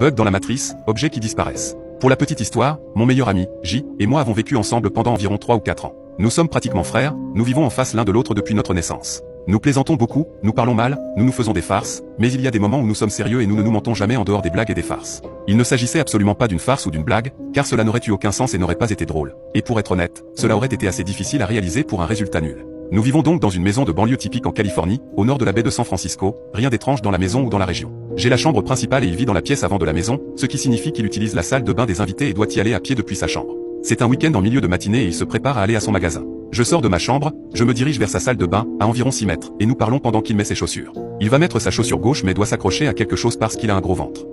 Bug dans la matrice, objets qui disparaissent. Pour la petite histoire, mon meilleur ami, J, et moi avons vécu ensemble pendant environ 3 ou 4 ans. Nous sommes pratiquement frères, nous vivons en face l'un de l'autre depuis notre naissance. Nous plaisantons beaucoup, nous parlons mal, nous nous faisons des farces, mais il y a des moments où nous sommes sérieux et nous ne nous mentons jamais en dehors des blagues et des farces. Il ne s'agissait absolument pas d'une farce ou d'une blague, car cela n'aurait eu aucun sens et n'aurait pas été drôle. Et pour être honnête, cela aurait été assez difficile à réaliser pour un résultat nul. Nous vivons donc dans une maison de banlieue typique en Californie, au nord de la baie de San Francisco, rien d'étrange dans la maison ou dans la région. J'ai la chambre principale et il vit dans la pièce avant de la maison, ce qui signifie qu'il utilise la salle de bain des invités et doit y aller à pied depuis sa chambre. C'est un week-end en milieu de matinée et il se prépare à aller à son magasin. Je sors de ma chambre, je me dirige vers sa salle de bain, à environ 6 mètres, et nous parlons pendant qu'il met ses chaussures. Il va mettre sa chaussure gauche mais doit s'accrocher à quelque chose parce qu'il a un gros ventre.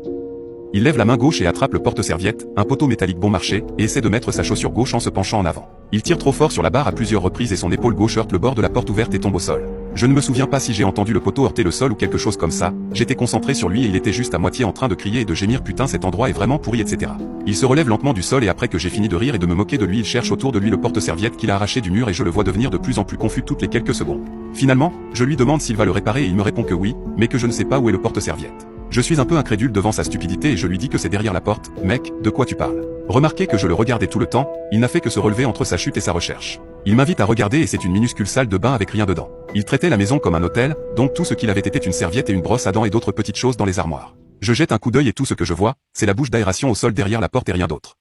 Il lève la main gauche et attrape le porte-serviette, un poteau métallique bon marché, et essaie de mettre sa chaussure gauche en se penchant en avant. Il tire trop fort sur la barre à plusieurs reprises et son épaule gauche heurte le bord de la porte ouverte et tombe au sol. Je ne me souviens pas si j'ai entendu le poteau heurter le sol ou quelque chose comme ça, j'étais concentré sur lui et il était juste à moitié en train de crier et de gémir putain cet endroit est vraiment pourri etc. Il se relève lentement du sol et après que j'ai fini de rire et de me moquer de lui il cherche autour de lui le porte-serviette qu'il a arraché du mur et je le vois devenir de plus en plus confus toutes les quelques secondes. Finalement, je lui demande s'il va le réparer et il me répond que oui, mais que je ne sais pas où est le porte-serviette. Je suis un peu incrédule devant sa stupidité et je lui dis que c'est derrière la porte. Mec, de quoi tu parles? Remarquez que je le regardais tout le temps, il n'a fait que se relever entre sa chute et sa recherche. Il m'invite à regarder et c'est une minuscule salle de bain avec rien dedans. Il traitait la maison comme un hôtel, donc tout ce qu'il avait été une serviette et une brosse à dents et d'autres petites choses dans les armoires. Je jette un coup d'œil et tout ce que je vois, c'est la bouche d'aération au sol derrière la porte et rien d'autre.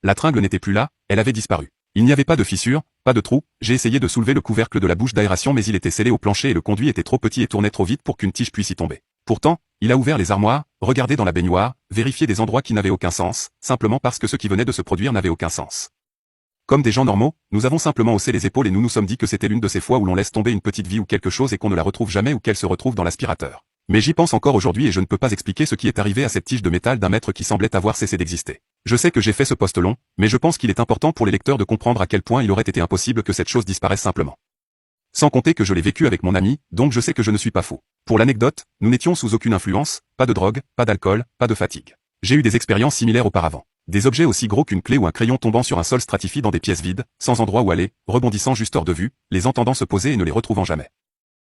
La tringle n'était plus là, elle avait disparu. Il n'y avait pas de fissure, pas de trou, j'ai essayé de soulever le couvercle de la bouche d'aération mais il était scellé au plancher et le conduit était trop petit et tournait trop vite pour qu'une tige puisse y tomber. Pourtant, il a ouvert les armoires, regardé dans la baignoire, vérifié des endroits qui n'avaient aucun sens, simplement parce que ce qui venait de se produire n'avait aucun sens. Comme des gens normaux, nous avons simplement haussé les épaules et nous nous sommes dit que c'était l'une de ces fois où l'on laisse tomber une petite vie ou quelque chose et qu'on ne la retrouve jamais ou qu'elle se retrouve dans l'aspirateur. Mais j'y pense encore aujourd'hui et je ne peux pas expliquer ce qui est arrivé à cette tige de métal d'1 mètre qui semblait avoir cessé d'exister. Je sais que j'ai fait ce post long, mais je pense qu'il est important pour les lecteurs de comprendre à quel point il aurait été impossible que cette chose disparaisse simplement. Sans compter que je l'ai vécu avec mon ami, donc je sais que je ne suis pas fou. Pour l'anecdote, nous n'étions sous aucune influence, pas de drogue, pas d'alcool, pas de fatigue. J'ai eu des expériences similaires auparavant. Des objets aussi gros qu'une clé ou un crayon tombant sur un sol stratifié dans des pièces vides, sans endroit où aller, rebondissant juste hors de vue, les entendant se poser et ne les retrouvant jamais.